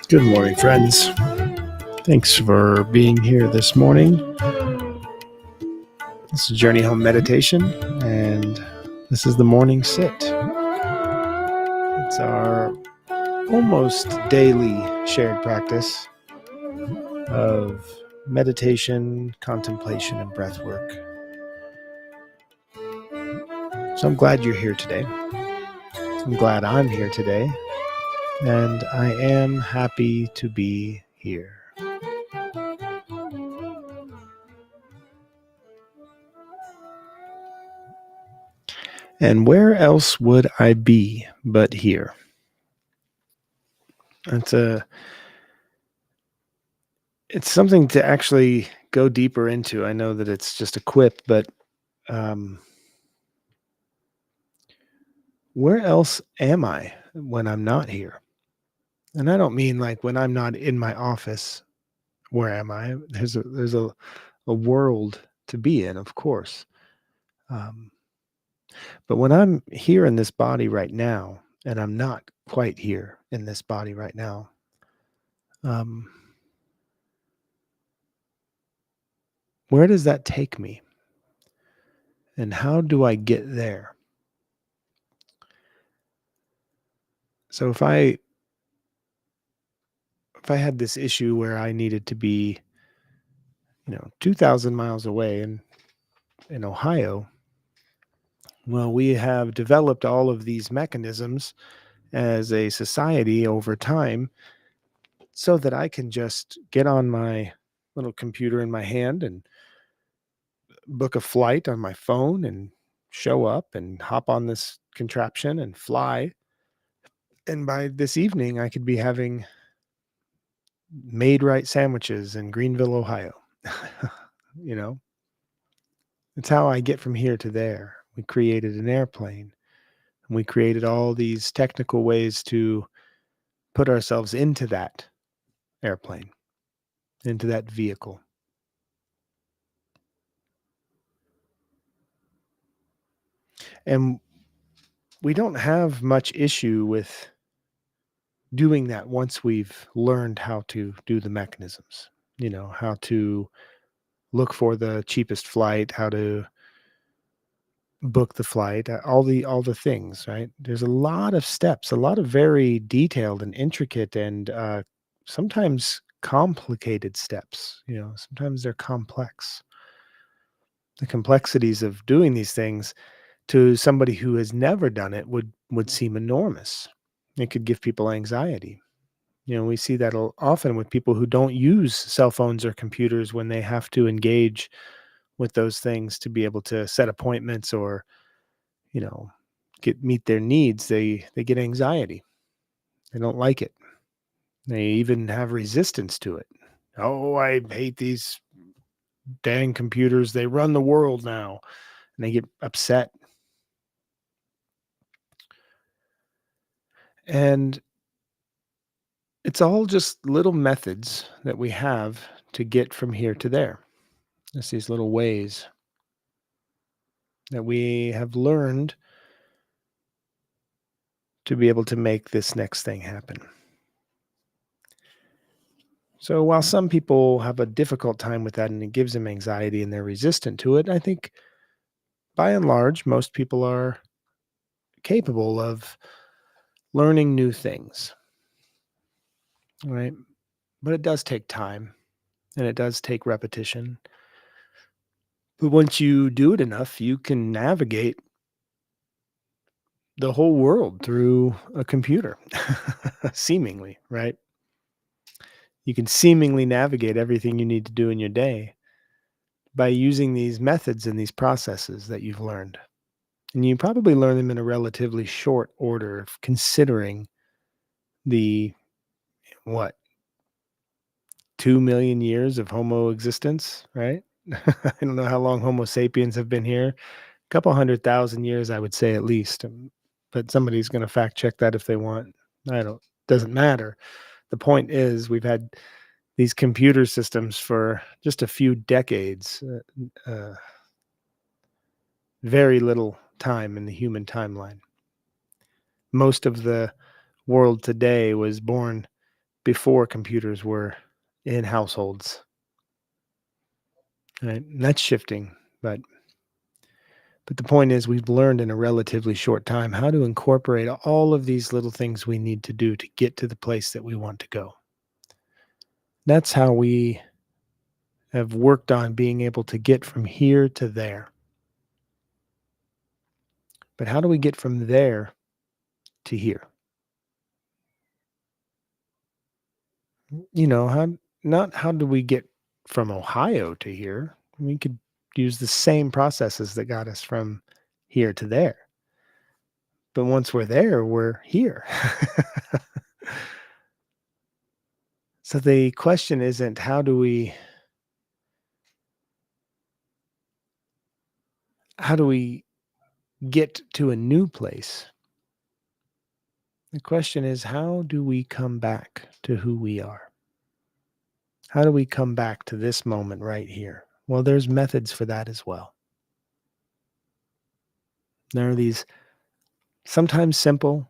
Good morning, friends. Thanks for being here this morning. This is Journey Home Meditation, and this is the morning sit. It's our almost daily shared practice of meditation, contemplation, and breath work. So I'm glad you're here today. I'm glad I'm here today, and I am happy to be here. And where else would I be but here? It's something to actually go deeper into. I know that it's just a quip, but where else am I when I'm not here? And I don't mean like when I'm not in my office. Where am I? There's a world to be in, of course. Um, but when I'm here in this body right now, and I'm not quite here in this body right now, um, where does that take me? And how do I get there? So if I had this issue where I needed to be, 2,000 miles away in Ohio, well, we have developed all of these mechanisms as a society over time so that I can just get on my little computer in my hand and book a flight on my phone and show up and hop on this contraption and fly. And by this evening, I could be having made right sandwiches in Greenville, Ohio. you know, it's how I get from here to there. We created an airplane, and we created all these technical ways to put ourselves into that airplane, into that vehicle. And we don't have much issue with doing that once we've learned how to do the mechanisms, how to look for the cheapest flight, how to book the flight, all the things, right? There's a lot of steps, a lot of very detailed and intricate and sometimes complicated steps. Sometimes they're complex. The complexities of doing these things to somebody who has never done it would seem enormous. It could give people anxiety. We see that often with people who don't use cell phones or computers when they have to engage with those things to be able to set appointments or, you know, get meet their needs. They get anxiety. They don't like it. They even have resistance to it. Oh, I hate these dang computers. They run the world now. And they get upset. And it's all just little methods that we have to get from here to there. It's these little ways that we have learned to be able to make this next thing happen. So while some people have a difficult time with that and it gives them anxiety and they're resistant to it, I think by and large, most people are capable of learning new things, right? But it does take time and it does take repetition. But once you do it enough, you can navigate the whole world through a computer, seemingly, right? You can seemingly navigate everything you need to do in your day by using these methods and these processes that you've learned. And you probably learn them in a relatively short order, considering the what 2 million years of Homo existence, right? I don't know how long Homo sapiens have been here. A couple 100,000 years, I would say at least. But somebody's going to fact check that if they want. I don't. Doesn't matter. The point is, we've had these computer systems for just a few decades. Very little time in the human timeline. Most of the world today was born before computers were in households. Right? And that's shifting, but the point is we've learned in a relatively short time how to incorporate all of these little things we need to do to get to the place that we want to go. That's how we have worked on being able to get from here to there. But how do we get from there to here? How not how do we get from Ohio to here? We could use the same processes that got us from here to there. But once we're there, we're here. So the question isn't how do we get to a new place? The question is, how do we come back to who we are? How do we come back to this moment right here? Well, there's methods for that as well. There are these sometimes simple,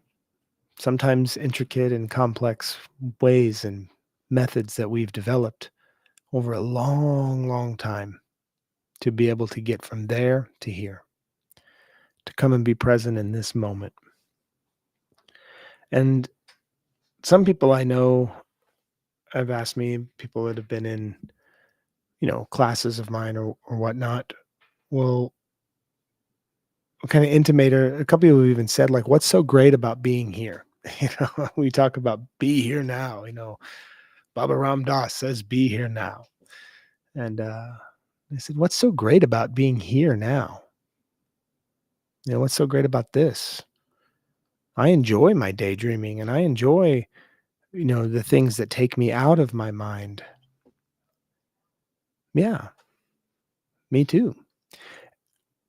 sometimes intricate and complex ways and methods that we've developed over a long, long time to be able to get from there to here, to come and be present in this moment. And some people I know have asked me, people that have been in, classes of mine or whatnot, will kind of intimate, or a couple people have even said, like, what's so great about being here? We talk about be here now, Baba Ram Dass says, be here now. And I said, what's so great about being here now? What's so great about this? I enjoy my daydreaming and I enjoy, the things that take me out of my mind. Yeah, me too.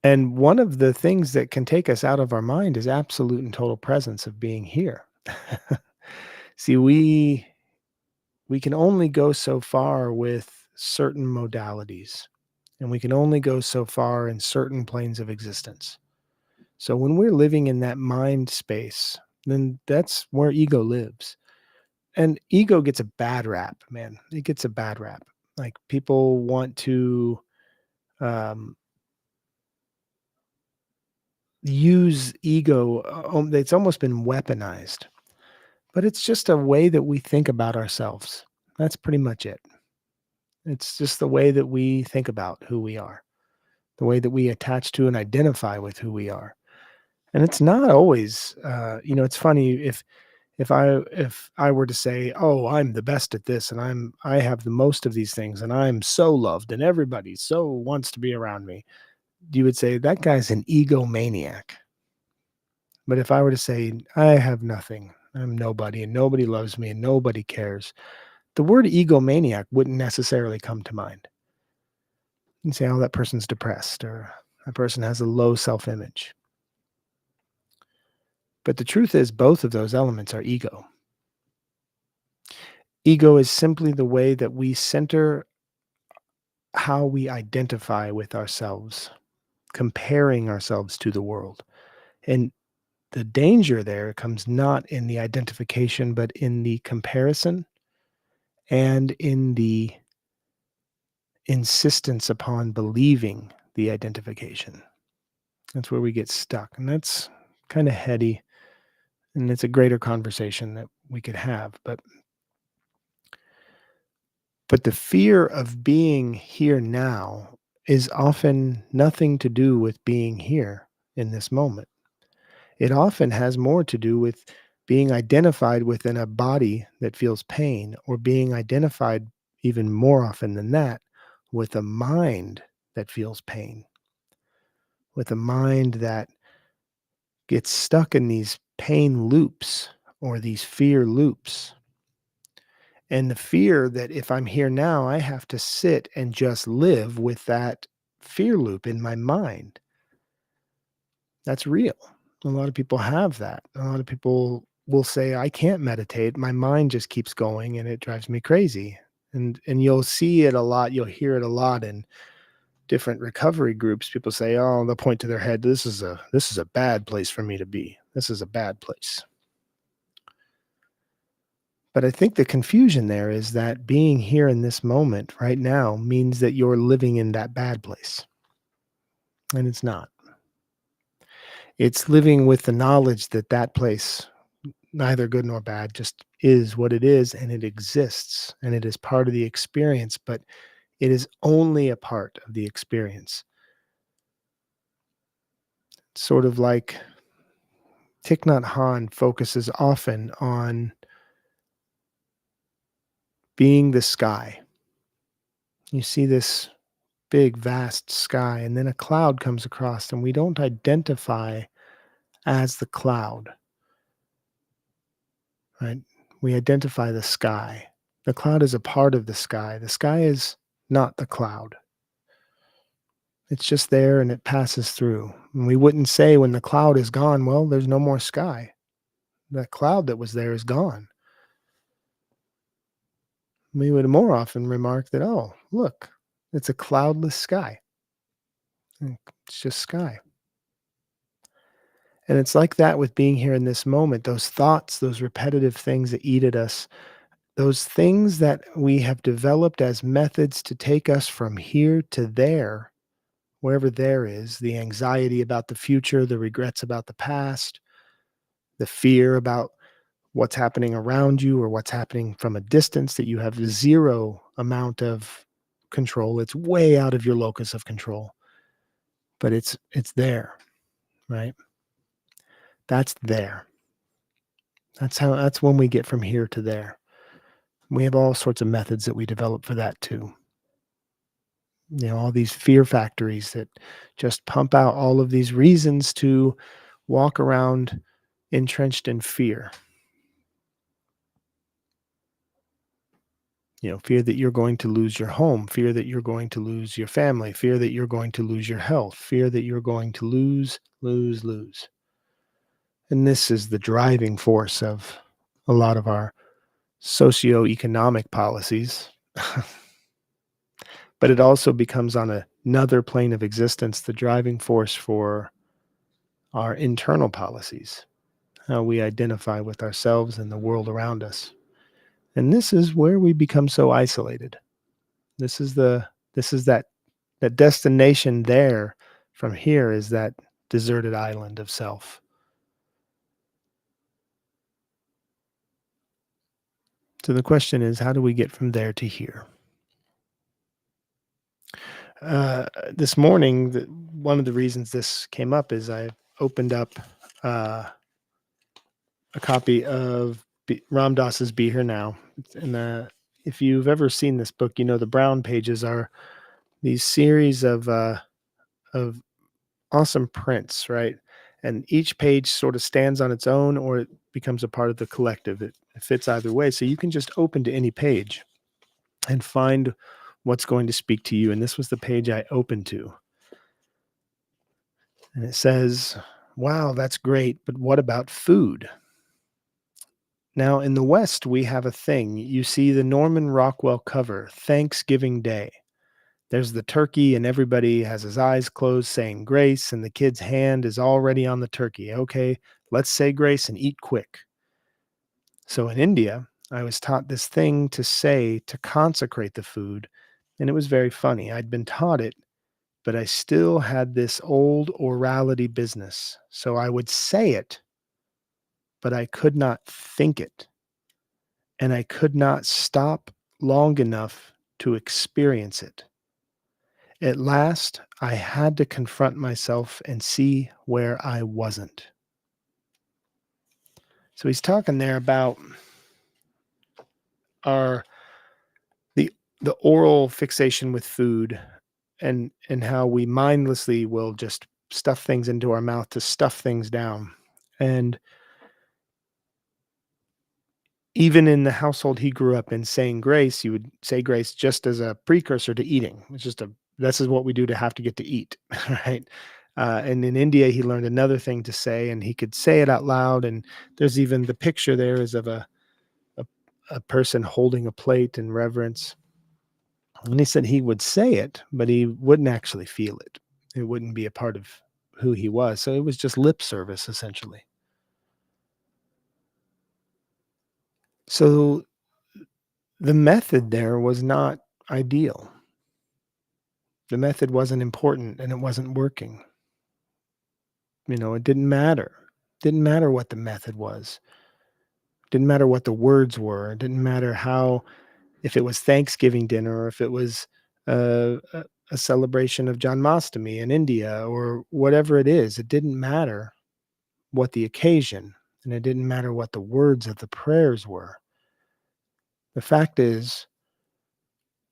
And one of the things that can take us out of our mind is absolute and total presence of being here. See, we can only go so far with certain modalities, and we can only go so far in certain planes of existence. So when we're living in that mind space, then that's where ego lives. And ego gets a bad rap, man. It gets a bad rap. Like people want to um, use ego. It's almost been weaponized, but it's just a way that we think about ourselves. That's pretty much it. It's just the way that we think about who we are, the way that we attach to and identify with who we are. And it's not always, it's funny if I were to say, "Oh, I'm the best at this, and I have the most of these things, and I'm so loved, and everybody so wants to be around me," you would say that guy's an egomaniac. But if I were to say, "I have nothing, I'm nobody, and nobody loves me, and nobody cares," the word egomaniac wouldn't necessarily come to mind. You say, "Oh, that person's depressed," or "that person has a low self-image." But the truth is, both of those elements are ego. Ego is simply the way that we center how we identify with ourselves, comparing ourselves to the world. And the danger there comes not in the identification, but in the comparison and in the insistence upon believing the identification. That's where we get stuck. And that's kind of heady. And it's a greater conversation that we could have. But the fear of being here now is often nothing to do with being here in this moment. It often has more to do with being identified within a body that feels pain, or being identified even more often than that with a mind that feels pain, with a mind that gets stuck in these pain loops or these fear loops. And the fear that if I'm here now, I have to sit and just live with that fear loop in my mind. That's real. A lot of people have that. A lot of people will say, I can't meditate. My mind just keeps going and it drives me crazy. And you'll see it a lot. You'll hear it a lot in different recovery groups. People say, oh, they'll point to their head. This is a bad place for me to be. This is a bad place. But I think the confusion there is that being here in this moment right now means that you're living in that bad place, and it's not. It's living with the knowledge that that place, neither good nor bad, just is what it is, and it exists, and it is part of the experience, but it is only a part of the experience. Sort of like Thich Nhat Hanh focuses often on being the sky. You see this big, vast sky, and then a cloud comes across, and we don't identify as the cloud, right? We identify the sky. The cloud is a part of the sky. The sky is not the cloud. It's just there and it passes through. And we wouldn't say when the cloud is gone, well, there's no more sky. That cloud that was there is gone. We would more often remark that, oh, look, it's a cloudless sky. It's just sky. And it's like that with being here in this moment. Those thoughts, those repetitive things that eat at us, those things that we have developed as methods to take us from here to there, wherever there is, the anxiety about the future, the regrets about the past, the fear about what's happening around you or what's happening from a distance that you have zero amount of control. It's way out of your locus of control, but it's there, right? That's there. That's when we get from here to there. We have all sorts of methods that we develop for that too. All these fear factories that just pump out all of these reasons to walk around entrenched in fear. Fear that you're going to lose your home, fear that you're going to lose your family, fear that you're going to lose your health, fear that you're going to lose, lose, lose. And this is the driving force of a lot of our socioeconomic policies. But it also becomes on another plane of existence the driving force for our internal policies, how we identify with ourselves and the world around us. And this is where we become so isolated. This is that destination there from here is that deserted island of self. So the question is, how do we get from there to here? This morning, one of the reasons this came up is I opened up uh, a copy of Ram Dass's "Be Here Now," and if you've ever seen this book, the brown pages are these series of awesome prints, right? And each page sort of stands on its own, or it becomes a part of the collective. It fits either way, so you can just open to any page and find what's going to speak to you. And this was the page I opened to. And it says, wow, that's great, but what about food? Now, in the West, we have a thing. You see the Norman Rockwell cover, Thanksgiving Day. There's the turkey, and everybody has his eyes closed saying grace, and the kid's hand is already on the turkey. Okay, let's say grace and eat quick. So in India, I was taught this thing to say to consecrate the food, and it was very funny. I'd been taught it, but I still had this old orality business. So I would say it, but I could not think it. And I could not stop long enough to experience it. At last, I had to confront myself and see where I wasn't. So he's talking there about our the the oral fixation with food and how we mindlessly will just stuff things into our mouth to stuff things down. And even in the household he grew up in, saying grace, you would say grace just as a precursor to eating. It's just this is what we do to have to get to eat, right? And in India, he learned another thing to say, and he could say it out loud. And there's even the picture there is of a, a person holding a plate in reverence. And he said he would say it, but he wouldn't actually feel it. It wouldn't be a part of who he was. So it was just lip service, essentially. So the method there was not ideal. The method wasn't important and it wasn't working. It didn't matter. Didn't matter what the method was. Didn't matter what the words were. It didn't matter how, if it was Thanksgiving dinner or if it was a celebration of Janmashtami in India or whatever it is. It didn't matter what the occasion, and it didn't matter what the words of the prayers were. The fact is,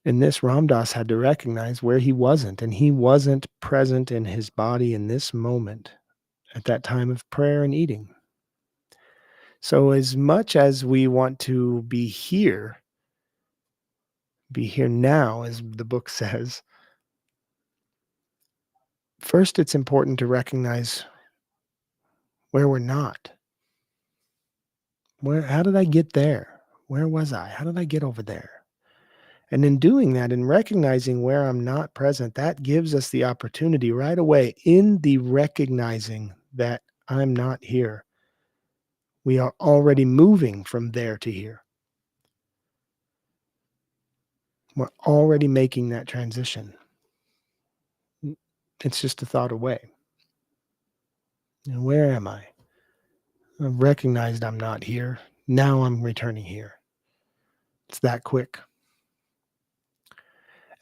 in this, Ramdas had to recognize where he wasn't, and he wasn't present in his body in this moment at that time of prayer and eating. So, as much as we want to be here now, as the book says, first it's important to recognize where we're not. How did I get there? Where was I? How did I get over there? And in doing that, in recognizing where I'm not present, that gives us the opportunity right away in the recognizing that I'm not here. We are already moving from there to here. We're already making that transition. It's just a thought away. And where am I? I've recognized I'm not here. Now I'm returning here. It's that quick.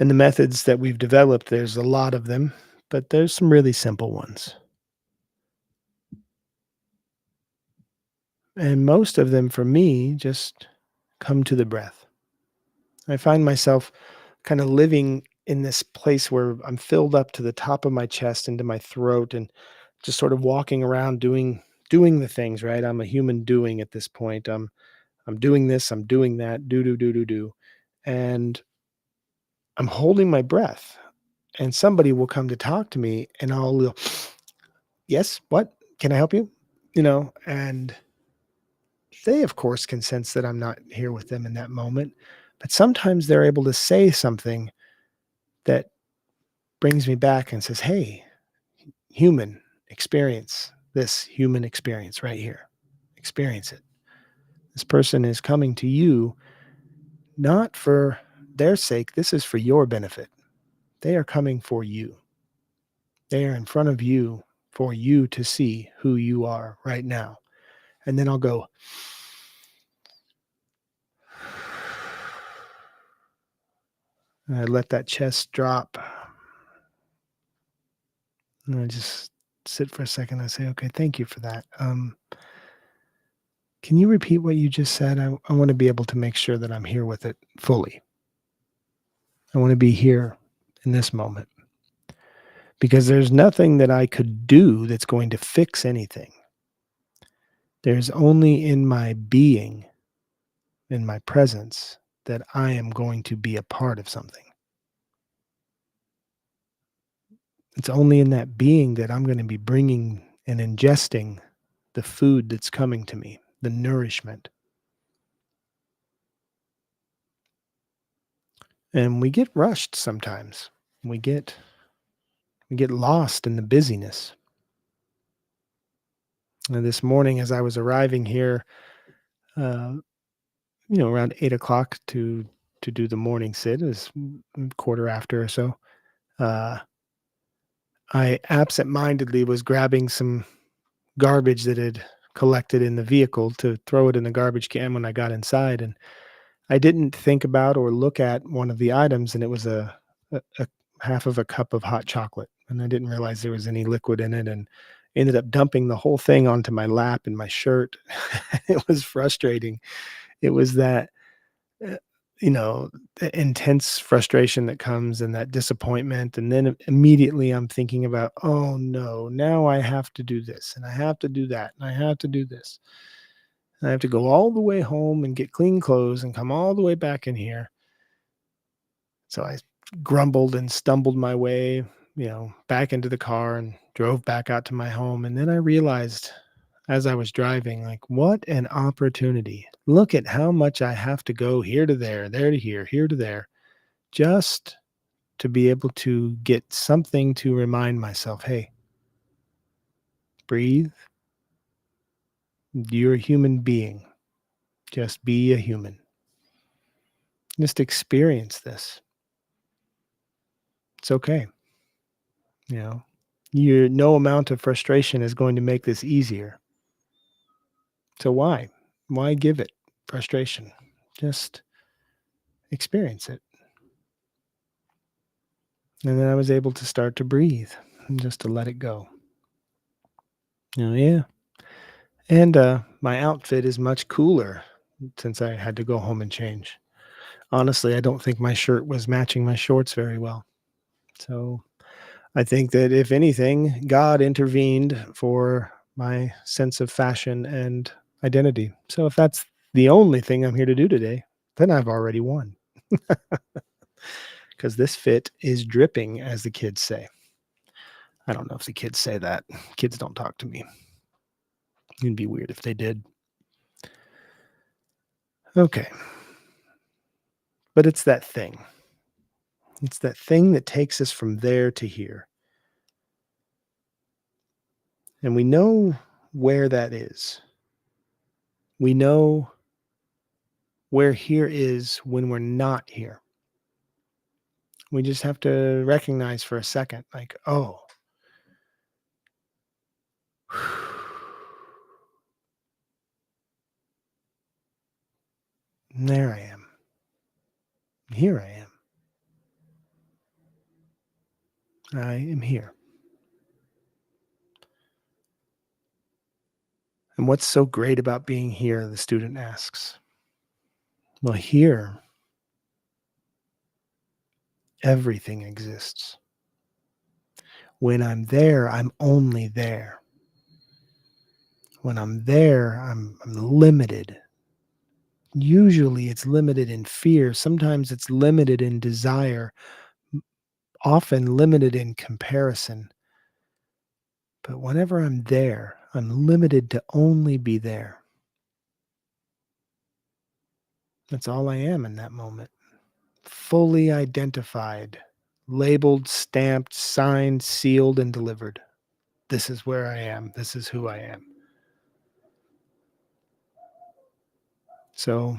And the methods that we've developed, there's a lot of them, but there's some really simple ones. And most of them for me just come to the breath. I find myself kind of living in this place where I'm filled up to the top of my chest into my throat and just sort of walking around doing the things, right? I'm a human doing at this point. I'm doing this, I'm doing that, do. And I'm holding my breath and somebody will come to talk to me and I'll go, yes, what? Can I help you? And they, of course, can sense that I'm not here with them in that moment. But sometimes they're able to say something that brings me back and says, hey, human experience this human experience right here. Experience it. This person is coming to you not for their sake. This is for your benefit. They are coming for you. They are in front of you for you to see who you are right now. And then I'll go, and I let that chest drop. And I just sit for a second. I say, okay, thank you for that. Can you repeat what you just said? I want to be able to make sure that I'm here with it fully. I want to be here in this moment because there's nothing that I could do that's going to fix anything. There's only in my being, in my presence, that I am going to be a part of something. It's only in that being that I'm going to be bringing and ingesting the food that's coming to me, the nourishment. And we get rushed sometimes. We get lost in the busyness. And this morning, as I was arriving here, uh, around 8 o'clock to do the morning sit, is quarter after or so. Uh, I absentmindedly was grabbing some garbage that had collected in the vehicle to throw it in the garbage can when I got inside, and I didn't think about or look at one of the items, and it was a half of a cup of hot chocolate, and I didn't realize there was any liquid in it, and ended up dumping the whole thing onto my lap in my shirt. It was frustrating. It was that, uh, the intense frustration that comes and that disappointment, and then immediately I'm thinking about, "Oh, no, now I have to do this, and I have to do that, and I have to do this. And I have to go all the way home and get clean clothes and come all the way back in here." So I grumbled and stumbled my way, back into the car and drove back out to my home. And then I realized as I was driving, like, what an opportunity. Look at how much I have to go here to there to here to there, just to be able to get something to remind myself, hey, breathe. You're a human being. Just be a human. Just experience this. It's okay. You know, no amount of frustration is going to make this easier. So why? Why give it frustration? Just experience it. And then I was able to start to breathe and just to let it go. Yeah. And my outfit is much cooler since I had to go home and change. Honestly, I don't think my shirt was matching my shorts very well. So I think that if anything, God intervened for my sense of fashion and identity. So if that's the only thing I'm here to do today, then I've already won. Because this fit is dripping, as the kids say. I don't know if the kids say that. Kids don't talk to me. It'd be weird if they did. Okay. But it's that thing. It's that thing that takes us from there to here. And we know where that is. We know where here is when we're not here. We just have to recognize for a second, like, oh, there I am. Here I am. I am here. And what's so great about being here? The student asks. Well, here, everything exists. When I'm there, I'm only there. When I'm there, I'm limited. Usually it's limited in fear. Sometimes it's limited in desire, often limited in comparison. But whenever I'm there, I'm limited to only be there. That's all I am in that moment. Fully identified, labeled, stamped, signed, sealed, and delivered. This is where I am. This is who I am. So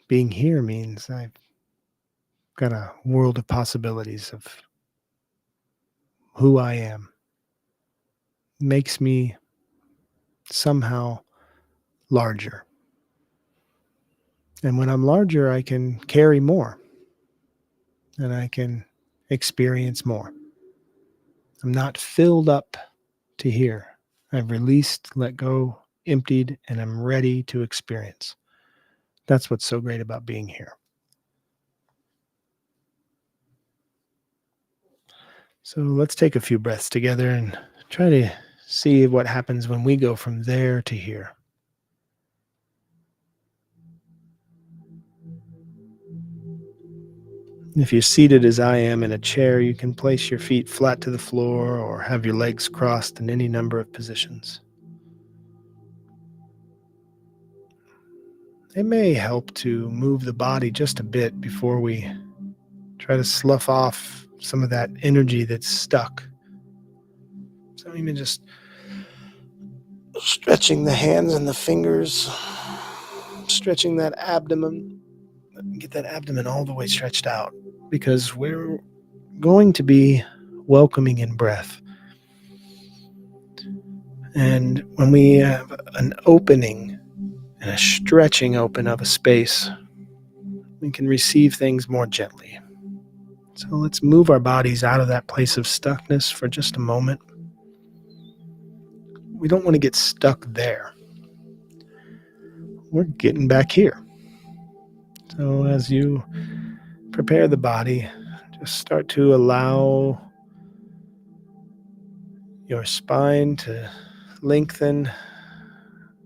being here means I've got a world of possibilities of who I am. Makes me somehow larger. And when I'm larger, I can carry more and I can experience more. I'm not filled up to here. I've released, let go, emptied, and I'm ready to experience. That's what's so great about being here. So let's take a few breaths together and try to see what happens when we go from there to here. If you're seated as I am in a chair, you can place your feet flat to the floor or have your legs crossed in any number of positions. It may help to move the body just a bit before we try to slough off some of that energy that's stuck. So even just stretching the hands and the fingers, stretching that abdomen, get that abdomen all the way stretched out, because we're going to be welcoming in breath. And when we have an opening and a stretching open of a space, we can receive things more gently. So let's move our bodies out of that place of stuckness for just a moment. We don't want to get stuck there. We're getting back here. So as you prepare the body, just start to allow your spine to lengthen,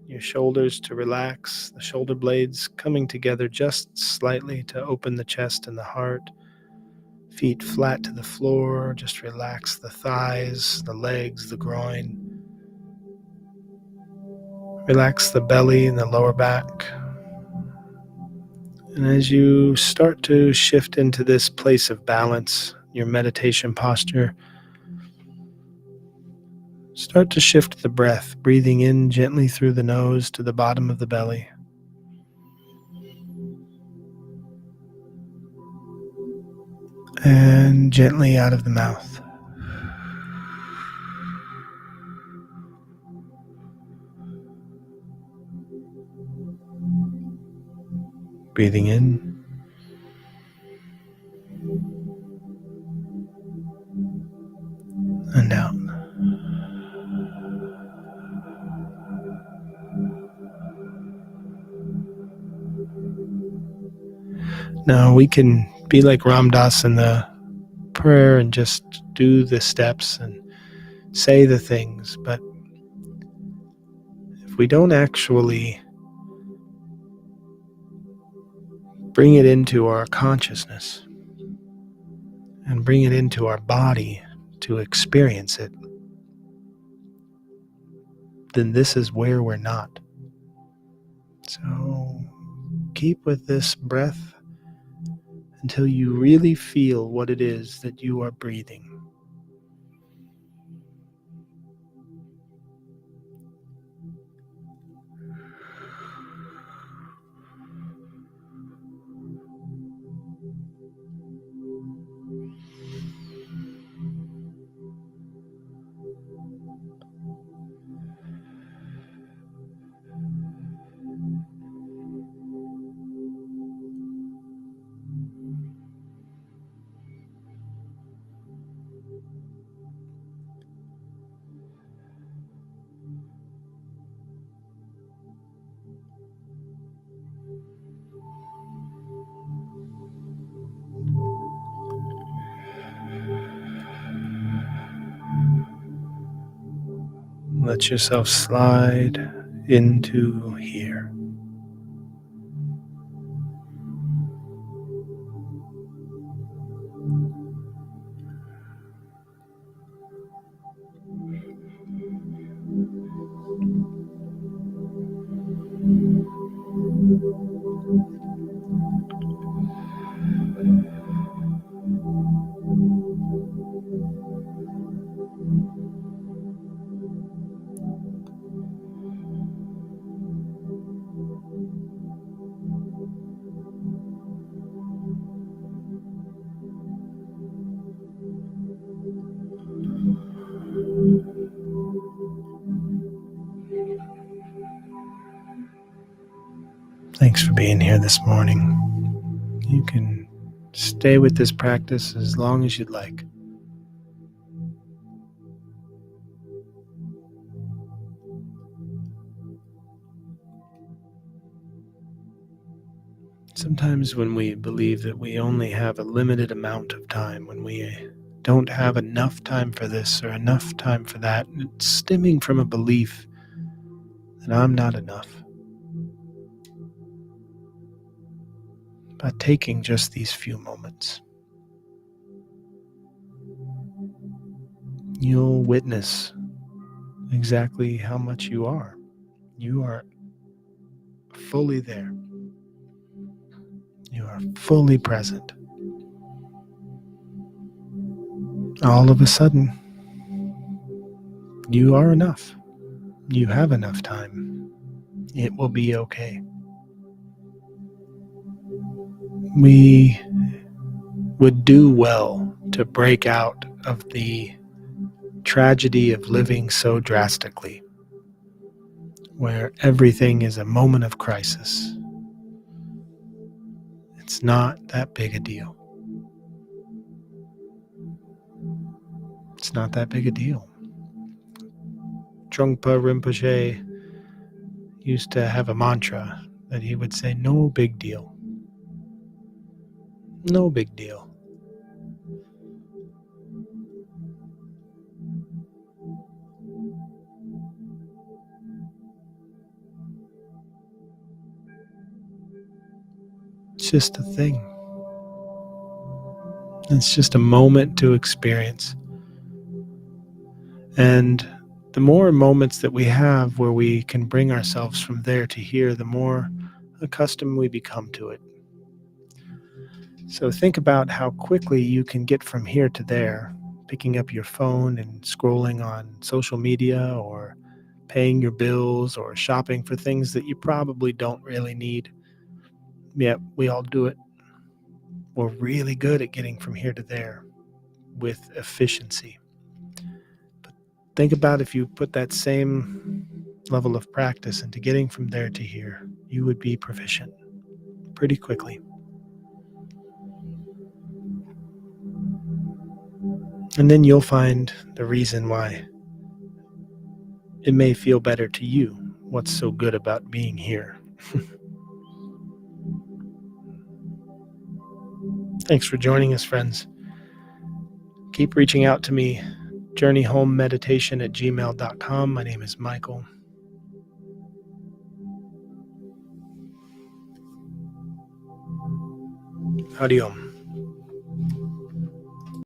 your shoulders to relax, the shoulder blades coming together just slightly to open the chest and the heart. Feet flat to the floor, just relax the thighs, the legs, the groin. Relax the belly and the lower back. And as you start to shift into this place of balance, your meditation posture, start to shift the breath, breathing in gently through the nose to the bottom of the belly, And gently out of the mouth. Breathing in and out. Now we can be like Ram Dass in the prayer and just do the steps and say the things, but if we don't actually bring it into our consciousness and bring it into our body to experience it, then this is where we're not. So keep with this breath until you really feel what it is that you are breathing. Let yourself slide into here. Thanks for being here this morning. You can stay with this practice as long as you'd like. Sometimes when we believe that we only have a limited amount of time, when we don't have enough time for this or enough time for that, it's stemming from a belief that I'm not enough. By taking just these few moments, you'll witness exactly how much you are. You are fully there. You are fully present. All of a sudden, you are enough. You have enough time. It will be okay. We would do well to break out of the tragedy of living so drastically, where everything is a moment of crisis. It's not that big a deal. It's not that big a deal. Trungpa Rinpoche used to have a mantra that he would say, no big deal. No big deal. It's just a thing. It's just a moment to experience. And the more moments that we have where we can bring ourselves from there to here, the more accustomed we become to it. So think about how quickly you can get from here to there, picking up your phone and scrolling on social media or paying your bills or shopping for things that you probably don't really need. Yet we all do it. We're really good at getting from here to there with efficiency. But think about if you put that same level of practice into getting from there to here, you would be proficient pretty quickly. And then you'll find the reason why it may feel better to you. What's so good about being here? Thanks for joining us, friends. Keep reaching out to me. journeyhomemeditation@gmail.com. My name is Michael. Adios.